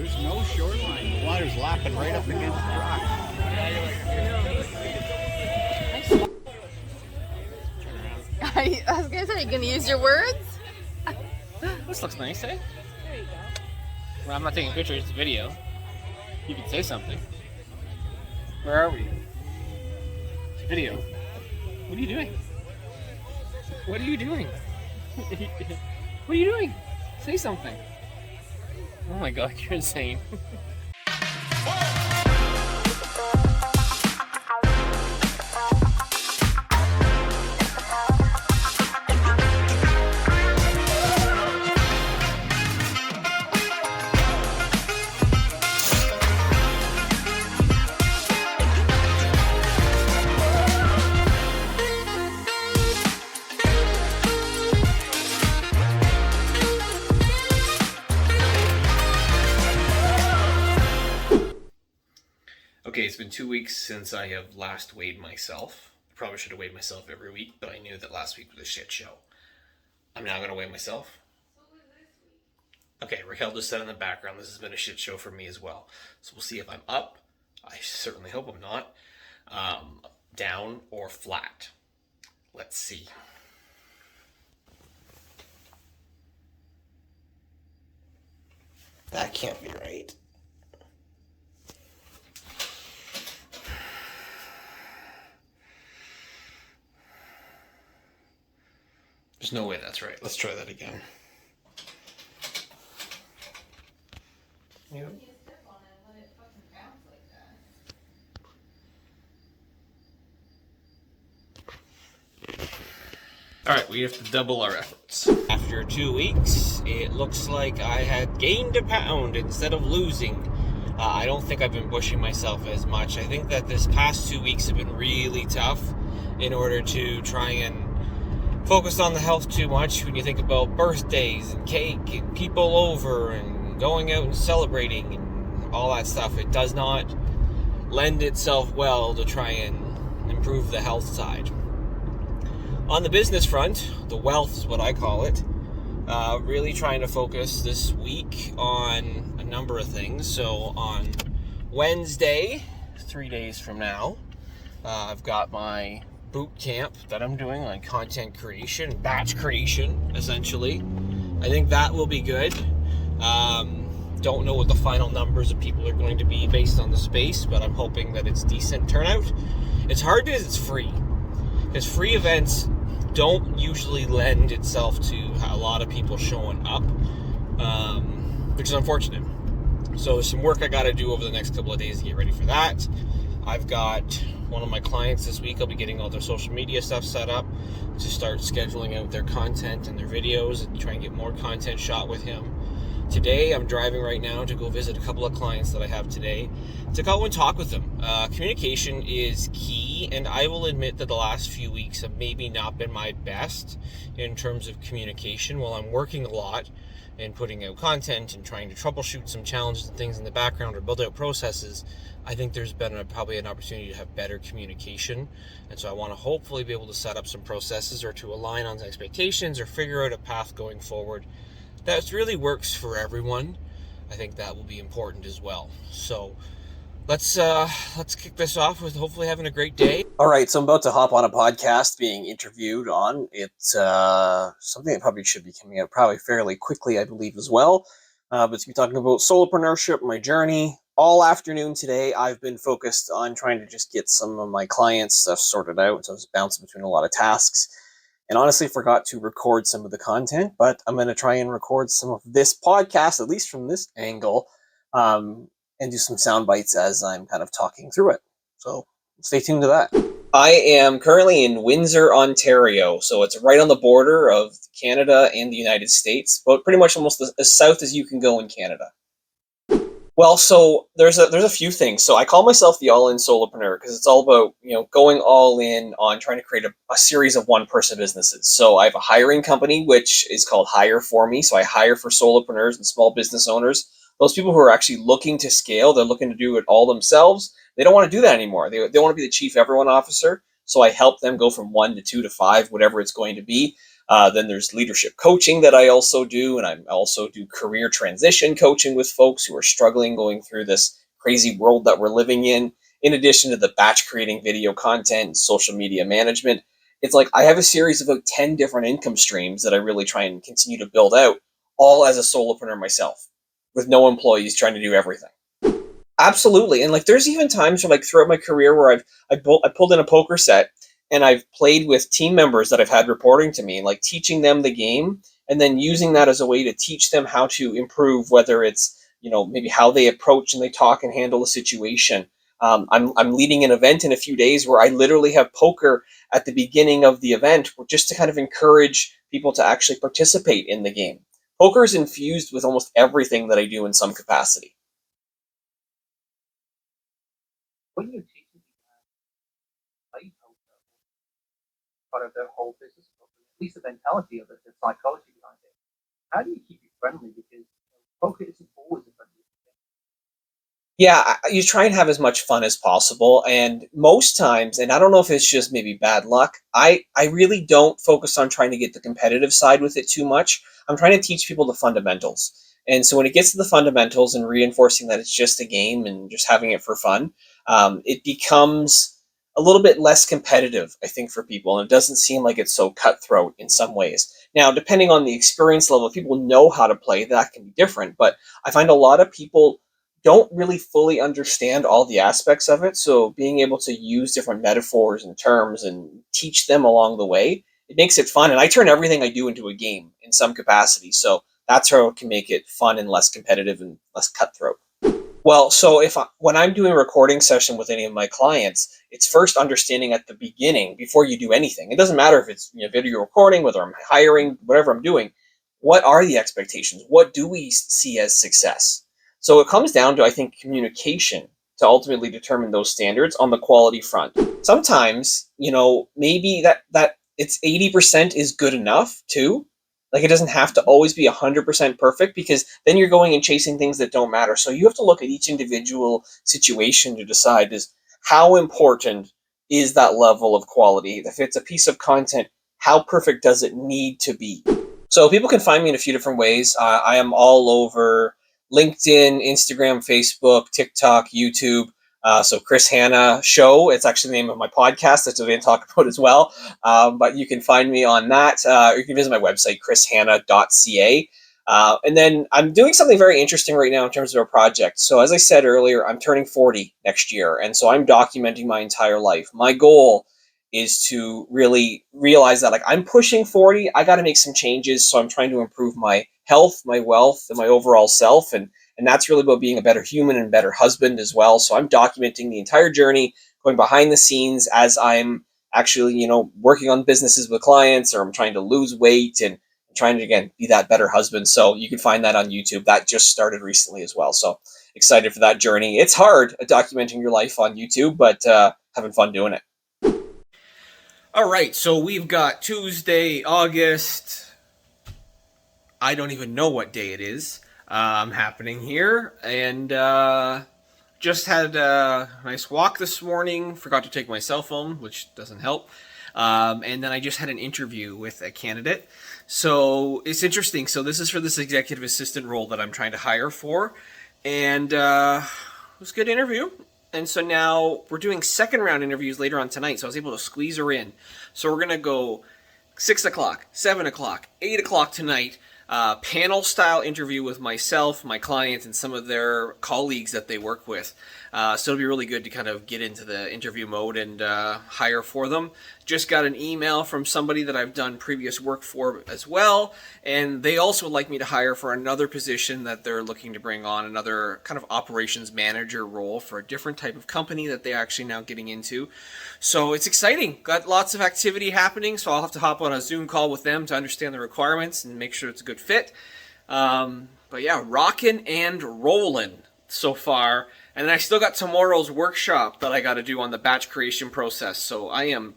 There's no shoreline. The water's lapping right up against the rock. I was gonna say, you gonna use your words? This looks nice, eh? Well, I'm not taking pictures, it's a video. You can say something. Where are we? It's a video. What are you doing? What are you doing? What are you doing? Say something. Oh my god, you're insane. Okay, it's been 2 weeks since I have last weighed myself. I probably should have weighed myself every week, but I knew that last week was a shit show. I'm now going to weigh myself. Okay, Raquel just said in the background, this has been a shit show for me as well. So we'll see if I'm up. I certainly hope I'm not. Down or flat. Let's see. That can't be right. There's no way that's right. Let's try that again. Yep. Alright, we have to double our efforts. After 2 weeks, it looks like I had gained a pound instead of losing. I don't think I've been pushing myself as much. I think that this past 2 weeks have been really tough in order to try and focus on the health too much when you think about birthdays and cake and people over and going out and celebrating and all that stuff. It does not lend itself well to try and improve the health side. On the business front, the wealth is what I call it, really trying to focus this week on a number of things. So on Wednesday, 3 days from now, I've got my boot camp that I'm doing on content creation, batch creation, essentially. I think that will be good. Don't know what the final numbers of people are going to be based on the space, but I'm hoping that it's decent turnout. It's hard because it's free. Because free events don't usually lend itself to a lot of people showing up, which is unfortunate. So there's some work I got to do over the next couple of days to get ready for that. I've got one of my clients this week. I'll be getting all their social media stuff set up to start scheduling out their content and their videos and try and get more content shot with him. Today, I'm driving right now to go visit a couple of clients that I have today to go and talk with them. Communication is key, and I will admit that the last few weeks have maybe not been my best in terms of communication. While I'm working a lot and putting out content and trying to troubleshoot some challenges and things in the background or build out processes, I think there's been probably an opportunity to have better communication. And so I want to hopefully be able to set up some processes or to align on expectations or figure out a path going forward that really works for everyone. I think that will be important as well. So let's kick this off with hopefully having a great day. All right, so I'm about to hop on a podcast being interviewed on. It's something that probably should be coming out probably fairly quickly, I believe, as well. But it's be talking about solopreneurship, my journey. All afternoon today, I've been focused on trying to just get some of my clients' stuff sorted out. So I was bouncing between a lot of tasks. And honestly forgot to record some of the content, but I'm going to try and record some of this podcast, at least from this angle, and do some sound bites as I'm kind of talking through it. So stay tuned to that. I am currently in Windsor, Ontario, so it's right on the border of Canada and the United States, but pretty much almost as south as you can go in Canada. Well, so there's a few things. So I call myself the all-in solopreneur because it's all about, going all in on trying to create a series of one-person businesses. So I have a hiring company, which is called Hire For Me. So I hire for solopreneurs and small business owners. Those people who are actually looking to scale, they're looking to do it all themselves. They don't want to do that anymore. They want to be the chief everyone officer. So I help them go from 1 to 2 to 5, whatever it's going to be. Then there's leadership coaching that I also do, and I also do career transition coaching with folks who are struggling going through this crazy world that we're living in addition to the batch creating video content, social media management. It's like I have a series of about 10 different income streams that I really try and continue to build out, all as a solopreneur myself, with no employees trying to do everything. Absolutely. And like there's even times where like throughout my career where I pulled in a poker set and I've played with team members that I've had reporting to me and like teaching them the game and then using that as a way to teach them how to improve, whether it's, maybe how they approach and they talk and handle a situation. I'm leading an event in a few days where I literally have poker at the beginning of the event just to kind of encourage people to actually participate in the game. Poker is infused with almost everything that I do in some capacity. When you're teaching play poker, part of the whole business, at least the mentality of it, the psychology behind it, how do you keep it friendly? Because poker isn't always a friendly thing. Yeah, you try and have as much fun as possible. And most times, and I don't know if it's just maybe bad luck, I really don't focus on trying to get the competitive side with it too much. I'm trying to teach people the fundamentals. And so when it gets to the fundamentals and reinforcing that it's just a game and just having it for fun, it becomes a little bit less competitive, I think, for people. And it doesn't seem like it's so cutthroat in some ways. Now, depending on the experience level, if people know how to play, that can be different. But I find a lot of people don't really fully understand all the aspects of it. So being able to use different metaphors and terms and teach them along the way, it makes it fun. And I turn everything I do into a game in some capacity. So that's how it can make it fun and less competitive and less cutthroat. Well, so when I'm doing a recording session with any of my clients, it's first understanding at the beginning before you do anything. It doesn't matter if it's video recording, whether I'm hiring, whatever I'm doing. What are the expectations? What do we see as success? So it comes down to, I think, communication to ultimately determine those standards on the quality front. Sometimes, maybe that it's 80% is good enough too. Like it doesn't have to always be 100% perfect because then you're going and chasing things that don't matter. So you have to look at each individual situation to decide is how important is that level of quality. If it's a piece of content, how perfect does it need to be? So people can find me in a few different ways. I am all over LinkedIn, Instagram, Facebook, TikTok, YouTube. So Chris Hanna Show, it's actually the name of my podcast. That's what I'm going to talk about as well. But you can find me on that. Or you can visit my website, chrishanna.ca. And then I'm doing something very interesting right now in terms of a project. So as I said earlier, I'm turning 40 next year. And so I'm documenting my entire life. My goal is to really realize that I'm pushing 40, I got to make some changes. So I'm trying to improve my health, my wealth, and my overall self. And that's really about being a better human and better husband as well. So I'm documenting the entire journey, going behind the scenes as I'm actually, working on businesses with clients, or I'm trying to lose weight and trying to, again, be that better husband. So you can find that on YouTube. That just started recently as well. So excited for that journey. It's hard documenting your life on YouTube, but having fun doing it. All right, so we've got Tuesday, August. I don't even know what day it is happening here. And just had a nice walk this morning. Forgot to take my cell phone, which doesn't help. And then I just had an interview with a candidate. So it's interesting. So this is for this executive assistant role that I'm trying to hire for. And it was a good interview. And so now we're doing second round interviews later on tonight. So I was able to squeeze her in. So we're going to go 6 o'clock, 7 o'clock, 8 o'clock tonight. Panel style interview with myself, my clients, and some of their colleagues that they work with. So it'll be really good to kind of get into the interview mode and hire for them. Just got an email from somebody that I've done previous work for as well, and they also would like me to hire for another position that they're looking to bring on, another kind of operations manager role for a different type of company that they're actually now getting into. So it's exciting. Got lots of activity happening, so I'll have to hop on a Zoom call with them to understand the requirements and make sure it's a good fit. But yeah, rocking and rolling so far. And then I still got tomorrow's workshop that I got to do on the batch creation process. So I am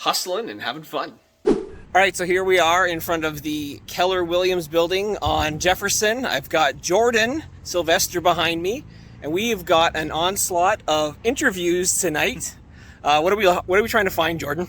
hustling and having fun. All right, so here we are in front of the Keller Williams building on Jefferson. I've got Jordan Silvester behind me, and we've got an onslaught of interviews tonight. What are we trying to find, Jordan?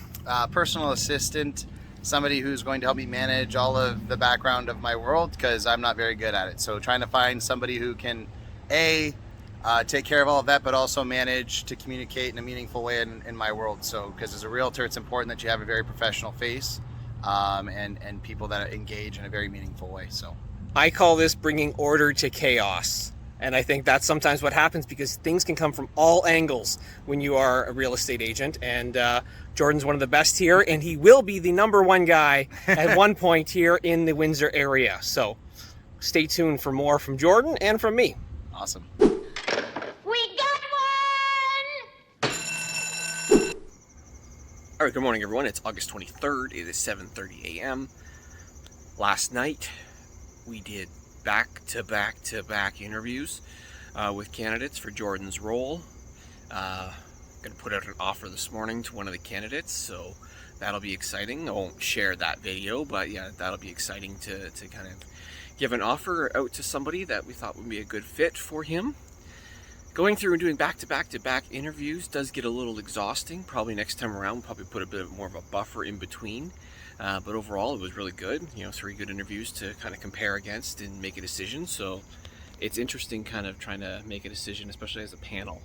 Personal assistant somebody who's going to help me manage all of the background of my world, because I'm not very good at it. So trying to find somebody who can take care of all of that, but also manage to communicate in a meaningful way in my world. So because as a realtor, it's important that you have a very professional face, and people that engage in a very meaningful way. So I call this bringing order to chaos. And I think that's sometimes what happens, because things can come from all angles when you are a real estate agent. And Jordan's one of the best here, and he will be the #1 guy at one point here in the Windsor area. So stay tuned for more from Jordan and from me. awesome. We got one! All right, good morning, everyone. It's August 23rd. It is 7:30 a.m. Last night, we did back-to-back interviews with candidates for Jordan's role. Going to put out an offer this morning to one of the candidates, so that'll be exciting. I won't share that video, but yeah, that'll be exciting to kind of give an offer out to somebody that we thought would be a good fit for him. Going through and doing back-to-back interviews does get a little exhausting. Probably next time around, we'll probably put a bit more of a buffer in between. But overall, it was really good. 3 good interviews to kind of compare against and make a decision. So it's interesting kind of trying to make a decision, especially as a panel.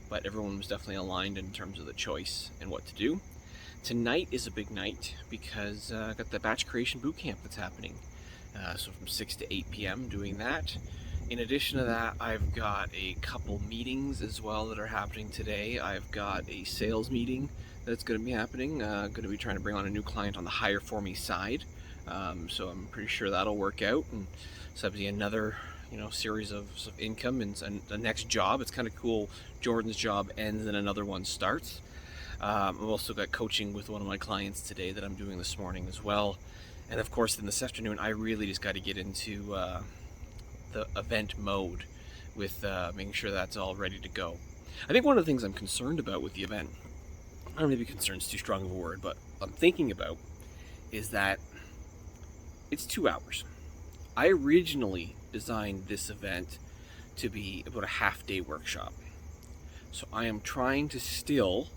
But everyone was definitely aligned in terms of the choice and what to do. Tonight is a big night because I got the Batch Creation Bootcamp that's happening. So from 6 to 8 p.m. doing that. In addition to that, I've got a couple meetings as well that are happening today. I've got a sales meeting that's going to be happening. Going to be trying to bring on a new client on the hire for me side. So I'm pretty sure that'll work out. And so that'll be another, series of income and the next job. It's kind of cool. Jordan's job ends and another one starts. I've also got coaching with one of my clients today that I'm doing this morning as well. And of course, then this afternoon, I really just got to get into the event mode with making sure that's all ready to go. I think one of the things I'm concerned about with the event, I don't know, maybe concern's too strong of a word, but I'm thinking about is that it's 2 hours. I originally designed this event to be about a half-day workshop. So I am trying to still,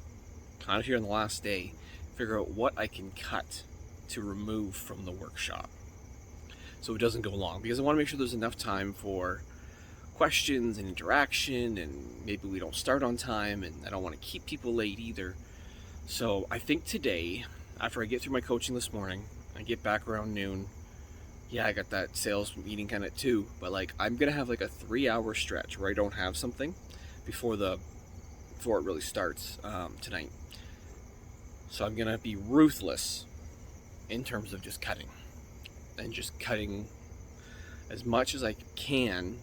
kind of here on the last day, figure out what I can cut to remove from the workshop so it doesn't go long, because I want to make sure there's enough time for questions and interaction, and maybe we don't start on time, and I don't want to keep people late either. So I think today, after I get through my coaching this morning, I get back around noon. Yeah, I got that sales meeting kind of too, but I'm gonna have a 3-hour stretch where I don't have something before it really starts tonight. So I'm gonna be ruthless in terms of just cutting as much as I can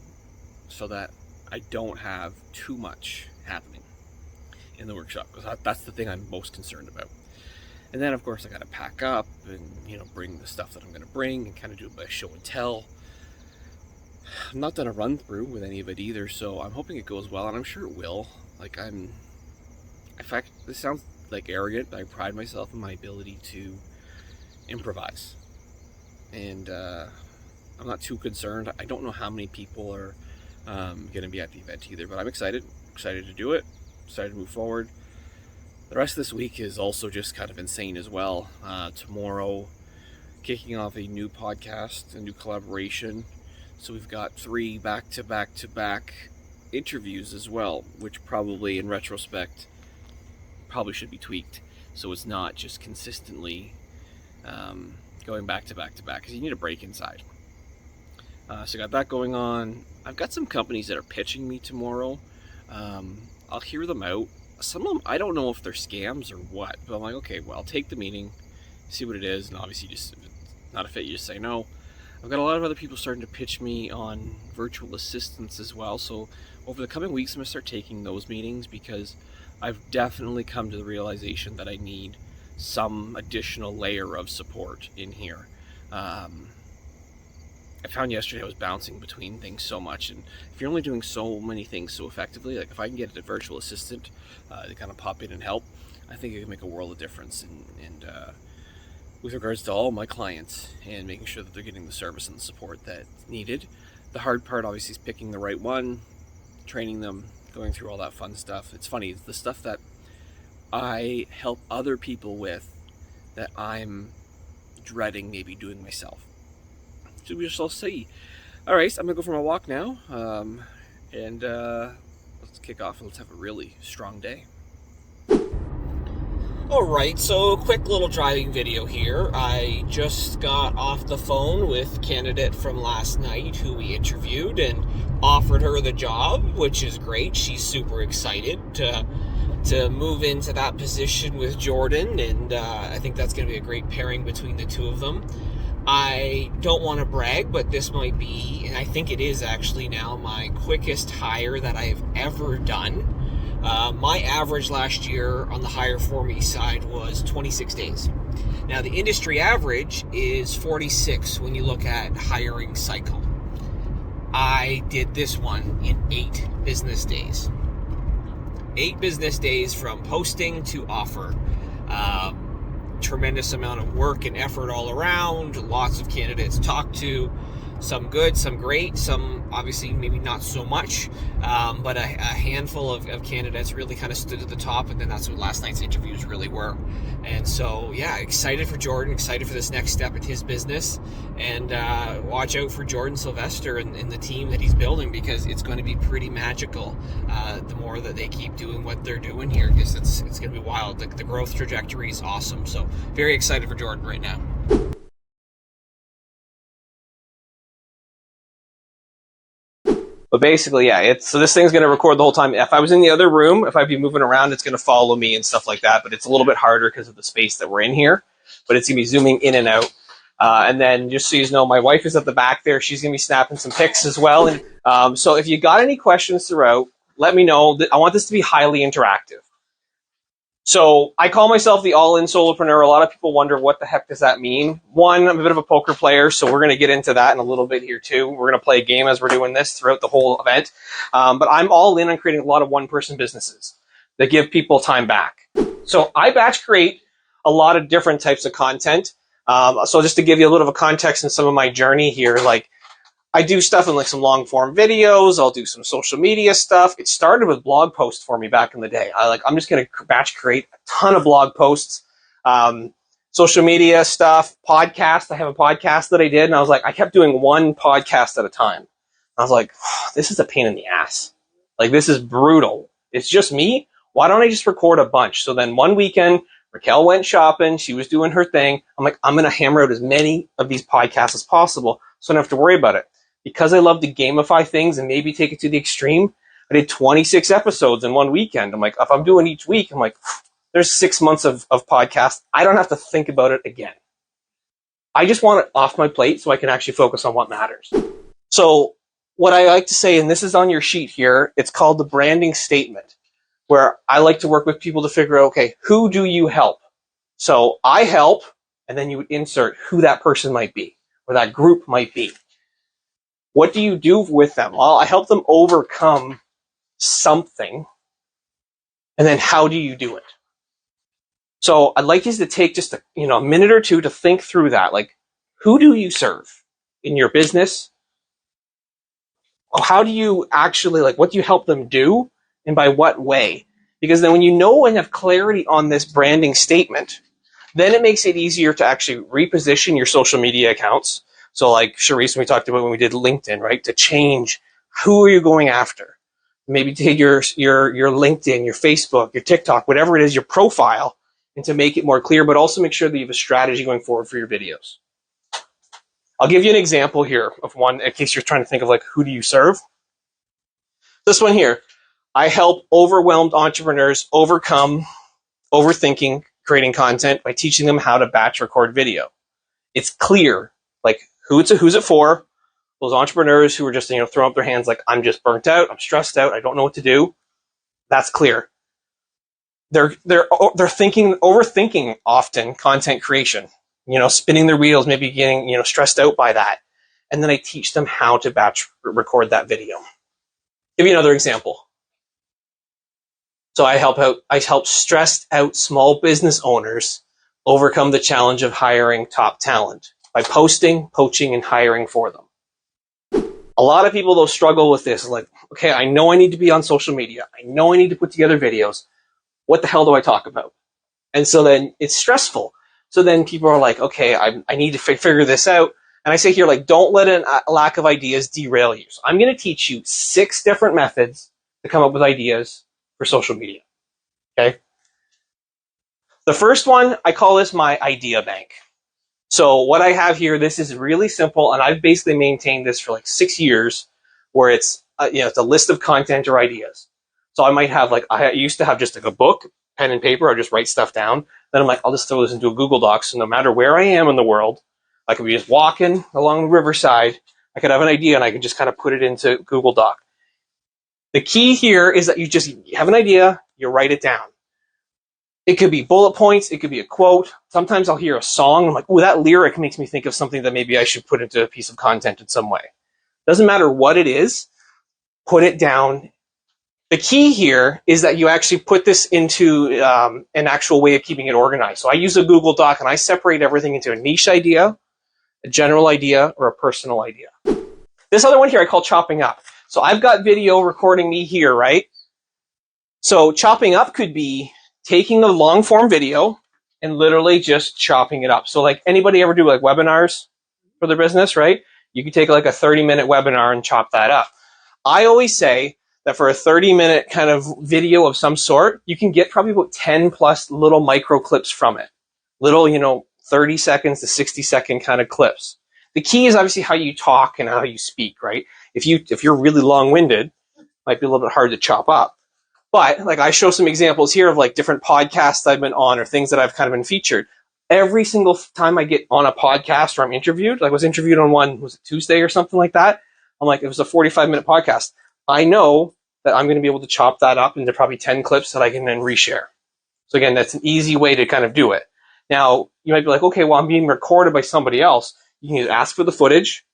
so that I don't have too much happening in the workshop, because that's the thing I'm most concerned about. And then of course I got to pack up and bring the stuff that I'm going to bring and kind of do a show and tell. I'm not done a run through with any of it either, so I'm hoping it goes well, and I'm sure it will. In fact, this sounds arrogant, but I pride myself in my ability to improvise, and I'm not too concerned. I don't know how many people are going to be at the event either, but I'm excited to do it, excited to move forward. The rest of this week is also just kind of insane as well. Tomorrow, kicking off a new podcast, a new collaboration. So we've got 3 back-to-back interviews as well, which probably in retrospect probably should be tweaked, so it's not just consistently going back to back, because you need a break inside. So I got that going on. I've got some companies that are pitching me tomorrow. I'll hear them out. Some of them, I don't know if they're scams or what, but I'm like, okay, well, I'll take the meeting, see what it is, and obviously just, if it's not a fit, you just say no. I've got a lot of other people starting to pitch me on virtual assistants as well, so over the coming weeks, I'm going to start taking those meetings, because I've definitely come to the realization that I need some additional layer of support in here. I found yesterday I was bouncing between things so much, and if you're only doing so many things so effectively, if I can get a virtual assistant to kind of pop in and help, I think it can make a world of difference. And with regards to all my clients and making sure that they're getting the service and the support that's needed, the hard part obviously is picking the right one, training them, going through all that fun stuff. It's funny, the stuff that I help other people with that I'm dreading maybe doing myself. So we shall see. All right, so I'm gonna go for my walk now, and let's kick off and let's have a really strong day. Alright, so quick little driving video here. I just got off the phone with a candidate from last night who we interviewed and offered her the job, which is great. She's super excited to move into that position with Jordan, and I think that's going to be a great pairing between the two of them. I don't want to brag, but this might be, and I think it is actually now, my quickest hire that I've ever done. My average last year on the hire for me side was 26 days. Now the industry average is 46 when you look at hiring cycle. I did this one in 8 business days. 8 business days from posting to offer. Tremendous amount of work and effort all around. Lots of candidates talked to. Some good, some great, some obviously maybe not so much, but a handful of candidates really kind of stood at the top, and then that's what last night's interviews really were. And so, yeah, excited for Jordan, excited for this next step in his business, and watch out for Jordan Silvester and the team that he's building, because it's going to be pretty magical the more that they keep doing what they're doing here, because it's going to be wild. The growth trajectory is awesome, so very excited for Jordan right now. But basically, yeah, so this thing's going to record the whole time. If I was in the other room, if I'd be moving around, it's going to follow me and stuff like that. But it's a little bit harder because of the space that we're in here. But it's going to be zooming in and out. And then just so you know, my wife is at the back there. She's going to be snapping some pics as well. And so if you got any questions throughout, let me know. I want this to be highly interactive. So I call myself the all-in solopreneur. A lot of people wonder, what the heck does that mean? One, I'm a bit of a poker player, so we're going to get into that in a little bit here too. We're going to play a game as we're doing this throughout the whole event. But I'm all in on creating a lot of one-person businesses that give people time back. So I batch create a lot of different types of content. So just to give you a little bit of a context in some of my journey here, like I do stuff in like some long form videos. I'll do some social media stuff. It started with blog posts for me back in the day. I'm just going to batch create a ton of blog posts, social media stuff, podcasts. I have a podcast that I did, and I was like, I kept doing one podcast at a time. I was like, oh, this is a pain in the ass. Like, this is brutal. It's just me. Why don't I just record a bunch? So then one weekend, Raquel went shopping. She was doing her thing. I'm like, I'm going to hammer out as many of these podcasts as possible so I don't have to worry about it. Because I love to gamify things and maybe take it to the extreme, I did 26 episodes in one weekend. I'm like, if I'm doing each week, I'm like, there's 6 months of podcasts. I don't have to think about it again. I just want it off my plate so I can actually focus on what matters. So what I like to say, and this is on your sheet here, it's called the branding statement, where I like to work with people to figure out, okay, who do you help? So I help, and then you would insert who that person might be, or that group might be. What do you do with them? Well, I help them overcome something. And then how do you do it? So I'd like you to take just a minute or two to think through that. Like, who do you serve in your business? How do you actually, what do you help them do? And by what way? Because then when you know and have clarity on this branding statement, then it makes it easier to actually reposition your social media accounts. So like Charisse, we talked about when we did LinkedIn, right? To change, who are you going after? Maybe take your LinkedIn, your Facebook, your TikTok, whatever it is, your profile, and to make it more clear, but also make sure that you have a strategy going forward for your videos. I'll give you an example here of one, in case you're trying to think of who do you serve? This one here. I help overwhelmed entrepreneurs overcome overthinking creating content by teaching them how to batch record video. It's clear, who's it for? Those entrepreneurs who are just, throwing up their hands like, I'm just burnt out, I'm stressed out, I don't know what to do. That's clear. They're overthinking often content creation, spinning their wheels, maybe getting, stressed out by that. And then I teach them how to batch record that video. Give you another example. So I help stressed out small business owners overcome the challenge of hiring top talent by posting, poaching, and hiring for them. A lot of people, though, struggle with this. Okay, I know I need to be on social media. I know I need to put together videos. What the hell do I talk about? And so then it's stressful. So then people are like, okay, I need to figure this out. And I say here, like, don't let a lack of ideas derail you. So I'm going to teach you 6 different methods to come up with ideas for social media. Okay. The first one, I call this my idea bank. So what I have here, this is really simple, and I've basically maintained this for like 6 years, where it's it's a list of content or ideas. So I might have I used to have just like a book, pen and paper, I just write stuff down. Then I'm like, I'll just throw this into a Google Doc. So no matter where I am in the world, I could be just walking along the riverside, I could have an idea and I can just kind of put it into Google Doc. The key here is that you have an idea, you write it down. It could be bullet points, it could be a quote. Sometimes I'll hear a song, I'm like, oh, that lyric makes me think of something that maybe I should put into a piece of content in some way. Doesn't matter what it is, put it down. The key here is that you actually put this into an actual way of keeping it organized. So I use a Google Doc and I separate everything into a niche idea, a general idea, or a personal idea. This other one here I call chopping up. So I've got video recording me here, right? So chopping up could be taking a long form video and literally just chopping it up. So like anybody ever do like webinars for their business, right? You could take like a 30-minute webinar and chop that up. I always say that for a 30-minute kind of video of some sort, you can get probably about 10 plus little micro clips from it. Little, 30 seconds to 60-second kind of clips. The key is obviously how you talk and how you speak, right? If you're really long-winded, it might be a little bit hard to chop up. But like I show some examples here of like different podcasts I've been on or things that I've kind of been featured. Every single time I get on a podcast or I'm interviewed, like I was interviewed on one, was it Tuesday or something like that? I'm like, it was a 45-minute podcast. I know that I'm going to be able to chop that up into probably 10 clips that I can then reshare. So again, that's an easy way to kind of do it. Now, you might be like, okay, well, I'm being recorded by somebody else. You can either ask for the footage,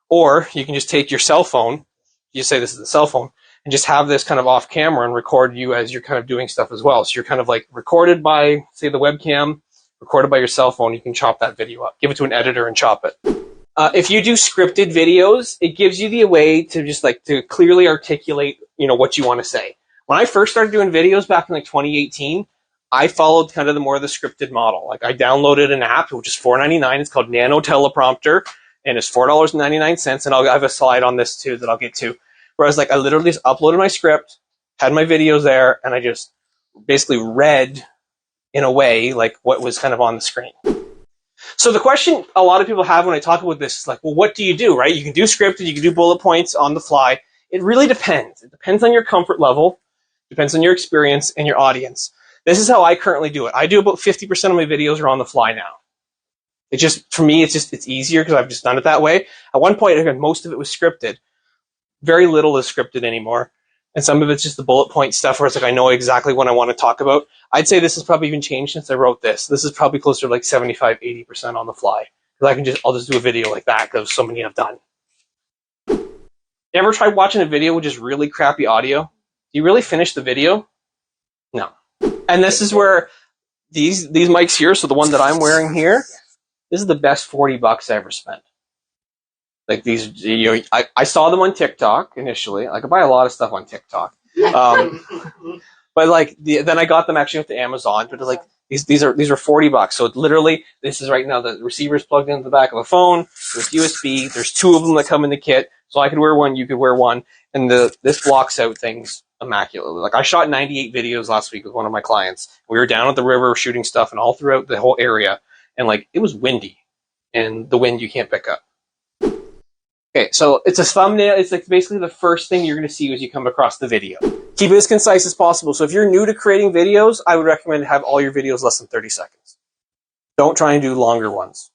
or you can just take your cell phone, you say this is a cell phone, and just have this kind of off camera and record you as you're kind of doing stuff as well. So you're kind of like recorded by, say, the webcam, recorded by your cell phone. You can chop that video up, give it to an editor and chop it. If you do scripted videos, it gives you the way to just like to clearly articulate, what you want to say. When I first started doing videos back in like 2018, I followed kind of the more of the scripted model. Like I downloaded an app, which is $4.99. It's called Nano Teleprompter, and it's $4.99. And I have a slide on this too that I'll get to. Whereas like I literally just uploaded my script, had my videos there, and I just basically read in a way like what was kind of on the screen. So the question a lot of people have when I talk about this is like, well, what do you do, right? You can do scripted, you can do bullet points on the fly. It really depends. It depends on your comfort level, depends on your experience and your audience. This is how I currently do it. I do about 50% of my videos are on the fly now. It just, for me, it's easier because I've just done it that way. At one point, again, most of it was scripted. Very little is scripted anymore. And some of it's just the bullet point stuff where it's like I know exactly what I want to talk about. I'd say this has probably even changed since I wrote this. This is probably closer to like 75, 80% on the fly. Because I'll just do a video like that because so many I've done. You ever tried watching a video with just really crappy audio? Do you really finish the video? No. And this is where these mics here, so the one that I'm wearing here, this is the best $40 I ever spent. Like these, I saw them on TikTok initially. I could buy a lot of stuff on TikTok, but like then I got them actually with the Amazon. But like these are $40. So literally, this is right now the receiver's plugged into the back of a phone. There's USB. There's 2 of them that come in the kit. So I could wear one, you could wear one, and this blocks out things immaculately. Like I shot 98 videos last week with one of my clients. We were down at the river shooting stuff, and all throughout the whole area, and like it was windy, and the wind you can't pick up. Okay, so it's a thumbnail. It's like basically the first thing you're going to see as you come across the video. Keep it as concise as possible. So if you're new to creating videos, I would recommend have all your videos less than 30 seconds. Don't try and do longer ones.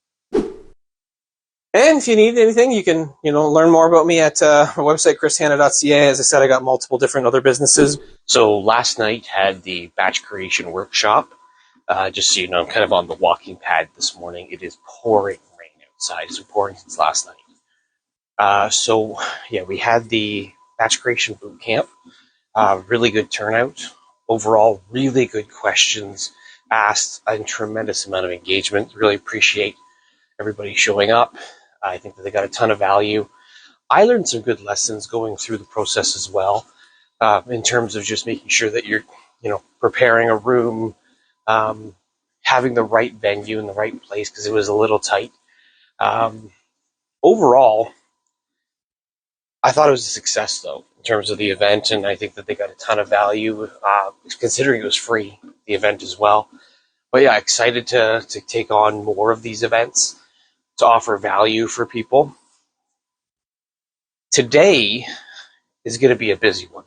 And if you need anything, you can learn more about me at our website, chrishanna.ca. As I said, I got multiple different other businesses. So last night had the batch creation workshop. Just so you know, I'm kind of on the walking pad this morning. It is pouring rain outside. It's been pouring since last night. So we had the Batch Creation Bootcamp. Really good turnout. Overall, really good questions asked, a tremendous amount of engagement. Really appreciate everybody showing up. I think that they got a ton of value. I learned some good lessons going through the process as well, in terms of just making sure that you're, preparing a room, having the right venue in the right place because it was a little tight. Overall, I thought it was a success, though, in terms of the event, and I think that they got a ton of value, considering it was free, the event as well. But yeah, excited to take on more of these events, to offer value for people. Today is going to be a busy one.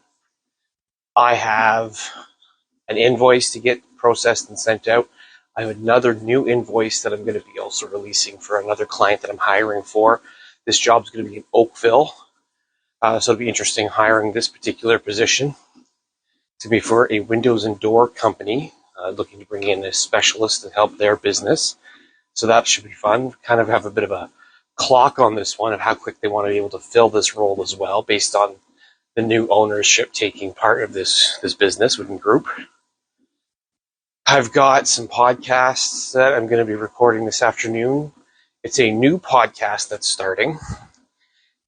I have an invoice to get processed and sent out. I have another new invoice that I'm going to be also releasing for another client that I'm hiring for. This job is going to be in Oakville. So it'll be interesting hiring this particular position to be for a windows and door company looking to bring in a specialist to help their business. So that should be fun. Kind of have a bit of a clock on this one of how quick they want to be able to fill this role as well, based on the new ownership taking part of this business within group. I've got some podcasts that I'm going to be recording this afternoon. It's a new podcast that's starting,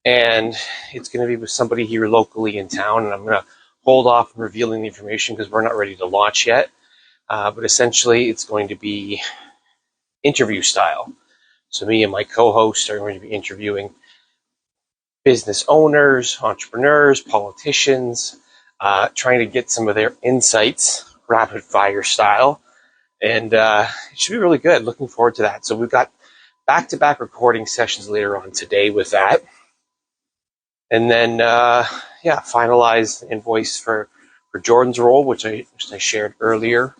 and it's going to be with somebody here locally in town, and I'm going to hold off on revealing the information because we're not ready to launch yet. But essentially, it's going to be interview style. So me and my co-host are going to be interviewing business owners, entrepreneurs, politicians, trying to get some of their insights, rapid fire style. And it should be really good. Looking forward to that. So we've got back-to-back recording sessions later on today with that. And then, finalize the invoice for Jordan's role, which I shared earlier,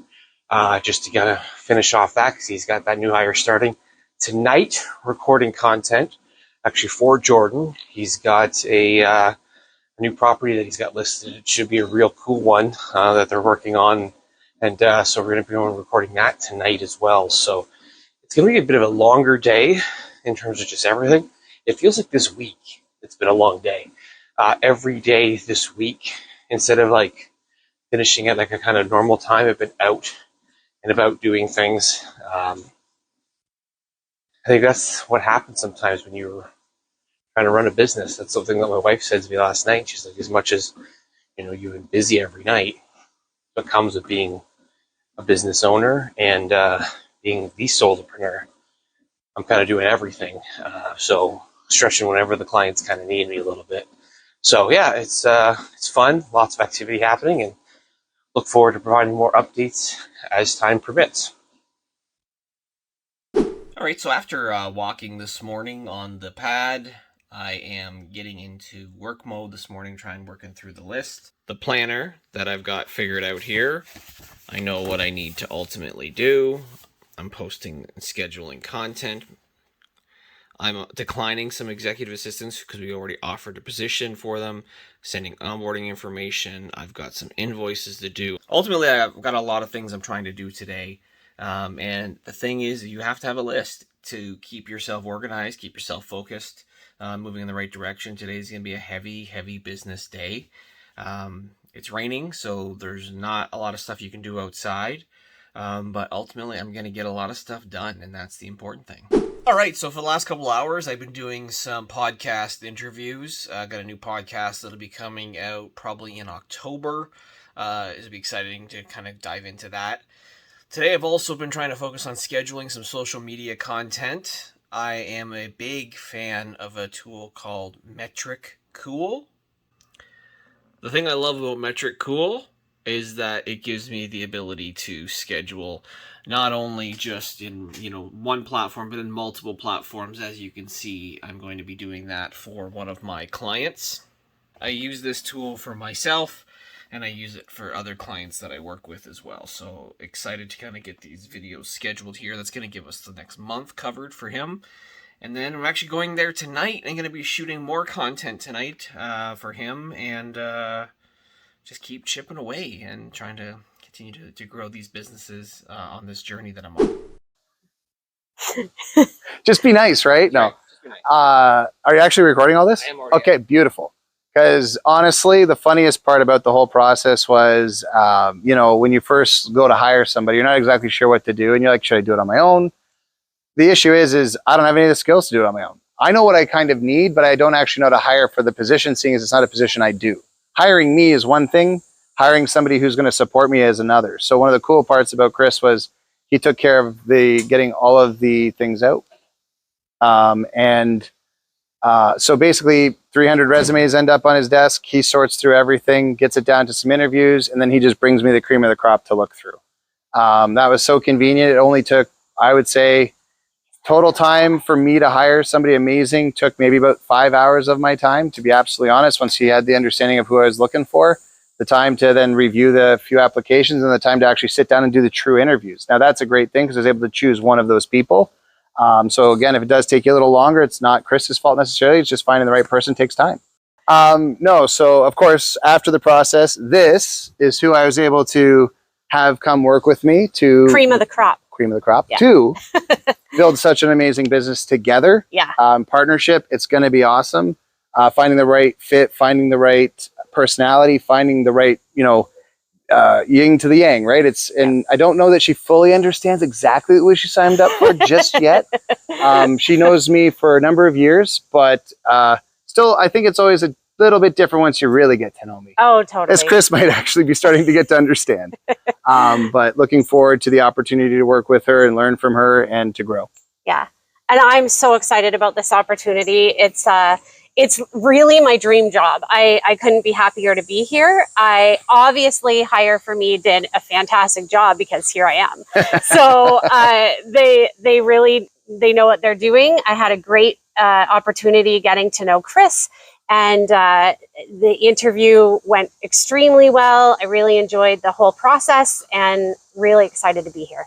just to kind of finish off that because he's got that new hire starting tonight, recording content, actually for Jordan. He's got a new property that he's got listed. It should be a real cool one that they're working on. And so we're going to be recording that tonight as well. So it's going to be a bit of a longer day in terms of just everything. It feels like this week it's been a long day. Every day this week, instead of like finishing at like a kind of normal time, I've been out and about doing things. I think that's what happens sometimes when you're trying to run a business. That's something that my wife said to me last night. She's like, as much as you've been busy every night, what comes with being a business owner and being the solopreneur, I'm kind of doing everything. So stretching whenever the clients kind of need me a little bit. So yeah, it's fun, lots of activity happening, and look forward to providing more updates as time permits. All right, so after walking this morning on the pad, I am getting into work mode this morning, working through the list. The planner that I've got figured out here, I know what I need to ultimately do. I'm posting and scheduling content. I'm declining some executive assistants because we already offered a position for them, sending onboarding information. I've got some invoices to do. Ultimately, I've got a lot of things I'm trying to do today. And the thing is, you have to have a list to keep yourself organized, keep yourself focused, moving in the right direction. Today's going to be a heavy business day. It's raining, so there's not a lot of stuff you can do outside. But ultimately, I'm going to get a lot of stuff done, and that's the important thing. All right, so for the last couple hours, I've been doing some podcast interviews. I got a new podcast that'll be coming out probably in October. It'll be exciting to kind of dive into that. Today, I've also been trying to focus on scheduling some social media content. I am a big fan of a tool called Metric Cool. The thing I love about Metric Cool is that it gives me the ability to schedule not only just in one platform, but in multiple platforms. As you can see, I'm going to be doing that for one of my clients. I use this tool for myself, and I use it for other clients that I work with as well. So excited to kind of get these videos scheduled here. That's going to give us the next month covered for him. And then I'm actually going there tonight. I'm going to be shooting more content tonight for him, and just keep chipping away and trying to continue to grow these businesses on this journey that I'm on. Just be nice, right? No. Just be nice. Are you actually recording all this? I am already. Okay, beautiful. Because honestly, the funniest part about the whole process was, when you first go to hire somebody, you're not exactly sure what to do. And you're like, should I do it on my own? The issue is I don't have any of the skills to do it on my own. I know what I kind of need, but I don't actually know how to hire for the position, seeing as it's not a position I do. Hiring me is one thing. Hiring somebody who's going to support me is another. So one of the cool parts about Chris was he took care of getting all of the things out. So basically 300 resumes end up on his desk. He sorts through everything, gets it down to some interviews, and then he just brings me the cream of the crop to look through. That was so convenient. It only took, I would say, total time for me to hire somebody amazing took maybe about 5 hours of my time, to be absolutely honest. Once he had the understanding of who I was looking for, the time to then review the few applications, and the time to actually sit down and do the true interviews. Now that's a great thing because I was able to choose one of those people. So again, if it does take you a little longer, it's not Chris's fault necessarily. It's just finding the right person takes time. No, so of course, after the process, this is who I was able to have come work with me to Cream of the crop. Yeah. To build such an amazing business together. Yeah. Partnership. It's going to be awesome. Finding the right fit, finding the right personality, finding the right, yin to the yang, right? And I don't know that she fully understands exactly what she signed up for just yet. She knows me for a number of years, but still, I think it's always a little bit different once you really get to know me. Oh, totally. As Chris might actually be starting to get to understand. But looking forward to the opportunity to work with her and learn from her and to grow. Yeah. And I'm so excited about this opportunity. It's really my dream job. I couldn't be happier to be here. I obviously Hire For Me did a fantastic job because here I am. So they know what they're doing. I had a great opportunity getting to know Chris, and the interview went extremely well. I really enjoyed the whole process and really excited to be here.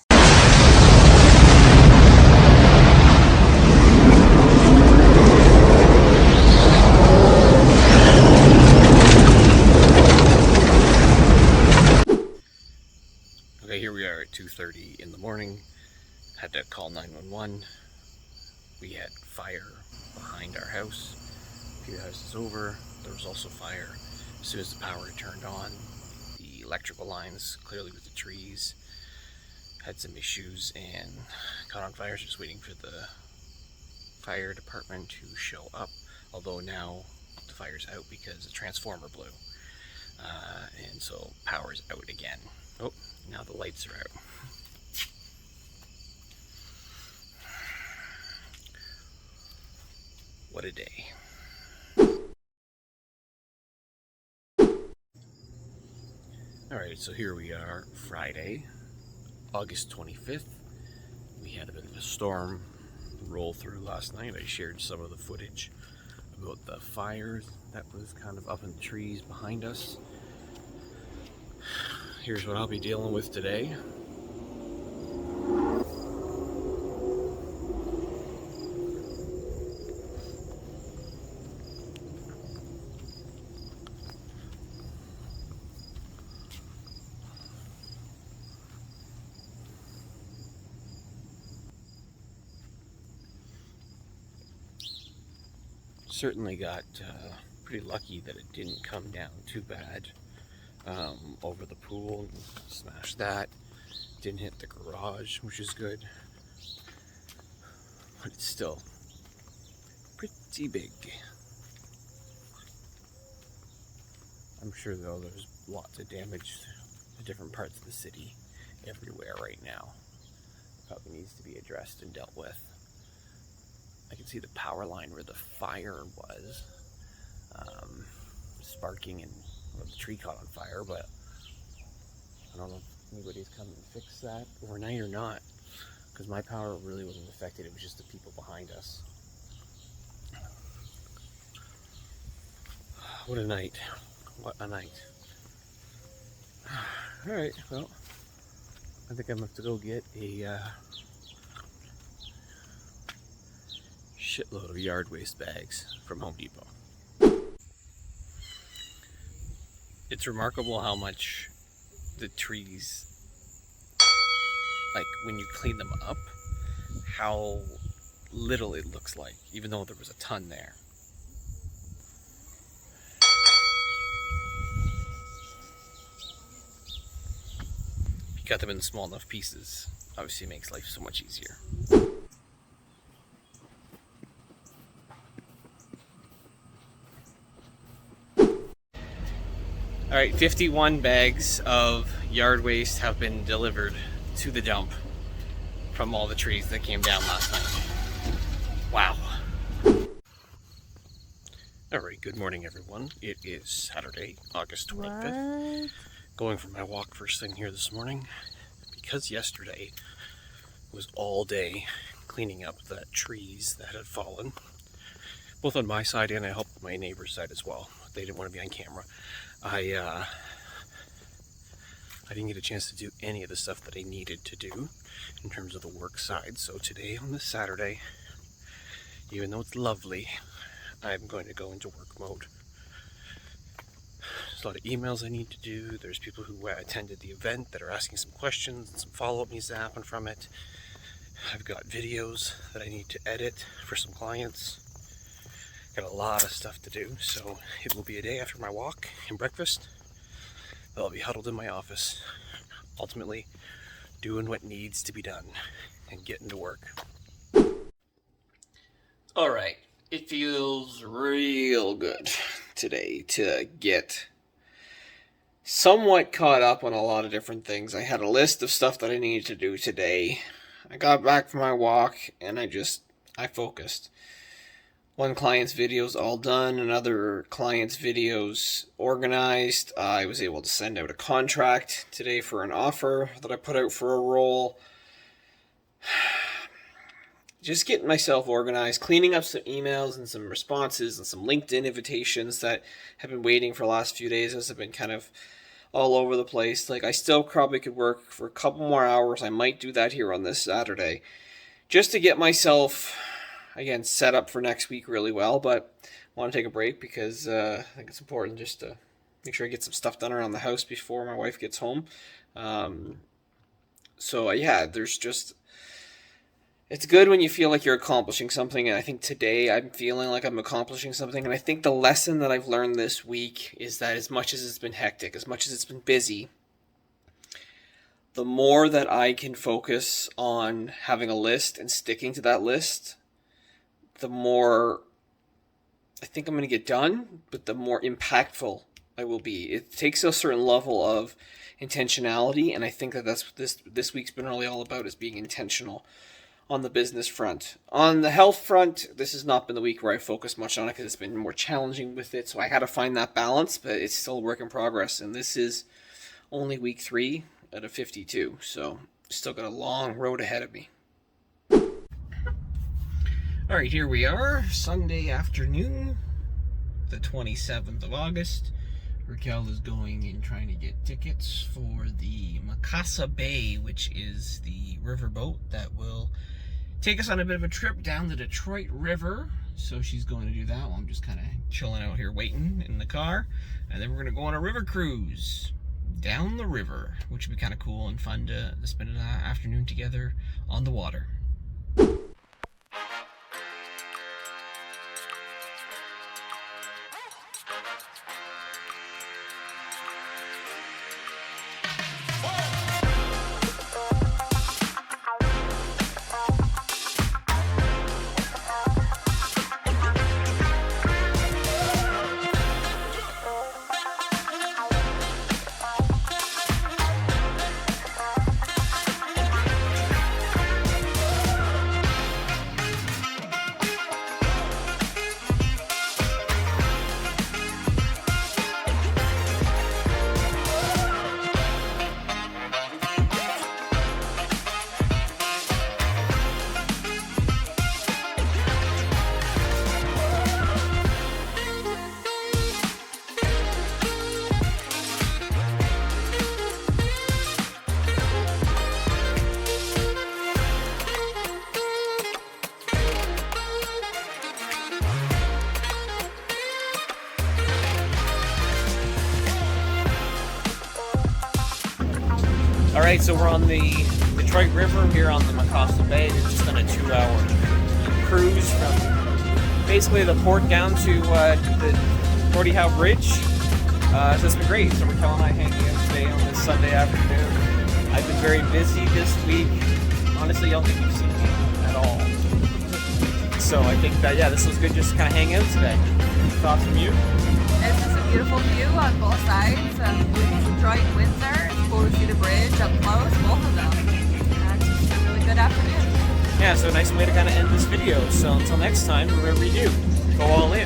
Okay, here we are at 2:30 in the morning. Had to call 911. We had fire behind our house. A few houses over, there was also fire. As soon as the power turned on, the electrical lines, clearly with the trees, had some issues and caught on fire. Just waiting for the fire department to show up. Although now the fire's out because the transformer blew. And so power's out again. Oh, now the lights are out. What a day. Alright, so here we are, Friday, August 25th. We had a bit of a storm roll through last night. I shared some of the footage about the fires that was kind of up in the trees behind us. Here's what I'll be dealing with today. Certainly got pretty lucky that it didn't come down too bad. Over the pool and smashed that. Didn't hit the garage, which is good. But it's still pretty big. I'm sure though there's lots of damage to different parts of the city everywhere right now. Probably needs to be addressed and dealt with. I can see the power line where the fire was sparking, and well, the tree caught on fire, but I don't know if anybody's come and fixed that overnight or not, because my power really wasn't affected. It was just the people behind us. What a night. What a night. Alright, well, I think I'm going to have to go get a shitload of yard waste bags from Home Depot. It's remarkable how much the trees, like when you clean them up, how little it looks like, even though there was a ton there. If you cut them in small enough pieces, obviously it makes life so much easier. Alright, 51 bags of yard waste have been delivered to the dump. from all the trees that came down last night. Wow. Alright, good morning everyone. It is Saturday, August 25th. What? Going for my walk first thing here this morning because yesterday was all day cleaning up the trees that had fallen, both on my side and I helped my neighbor's side as well. They didn't want to be on camera. I didn't get a chance to do any of the stuff that I needed to do in terms of the work side. So today on this Saturday, even though it's lovely, I'm going to go into work mode. There's a lot of emails I need to do. There's people who attended the event that are asking some questions and some follow-up needs to happen from it. I've got videos that I need to edit for some clients. Got a lot of stuff to do, so it will be a day after my walk and breakfast. I'll be huddled in my office, ultimately doing what needs to be done and getting to work. All right. It feels real good today to get somewhat caught up on a lot of different things. I had a list of stuff that I needed to do today. I got back from my walk and I focused. One client's video's all done, another client's video's organized. I was able to send out a contract today for an offer that I put out for a role. Just getting myself organized, cleaning up some emails and some responses and some LinkedIn invitations that have been waiting for the last few days as I've been kind of all over the place. Like, I still probably could work for a couple more hours. I might do that here on this Saturday just to get myself, again, set up for next week really well. But I want to take a break because I think it's important just to make sure I get some stuff done around the house before my wife gets home. Yeah, there's just... It's good when you feel like you're accomplishing something, and I think today I'm feeling like I'm accomplishing something, and I think the lesson that I've learned this week is that as much as it's been hectic, as much as it's been busy, the more that I can focus on having a list and sticking to that list, the more I think I'm going to get done, but the more impactful I will be. It takes a certain level of intentionality, and I think that that's what this week's been really all about, is being intentional on the business front. On the health front, this has not been the week where I focused much on it because it's been more challenging with it, so I had to find that balance, but it's still a work in progress, and this is only week 3 out of 52, so still got a long road ahead of me. Alright, here we are, Sunday afternoon, the 27th of August. Raquel is going and trying to get tickets for the Mikasa Bay, which is the riverboat that will take us on a bit of a trip down the Detroit River. So she's going to do that while I'm just kind of chilling out here waiting in the car. And then we're going to go on a river cruise down the river, which would be kind of cool and fun to spend an afternoon together on the water. Alright, so we're on the Detroit River here on the Mikasa Bay. It's just on a 2-hour cruise from basically the port down to the Gordie Howe Bridge. So it's been great. So Raquel and I hanging out today on this Sunday afternoon. I've been very busy this week. Honestly, I don't think you've seen me at all. So I think that, yeah, this was good just to kind of hang out today. Thoughts from you? It's just a beautiful view on both sides. Detroit, Windsor. It's cool to see the bridge up close, both of them. And it's just a really good Good afternoon. Yeah, so a nice way to kind of end this video. So until next time, remember you do, go all in.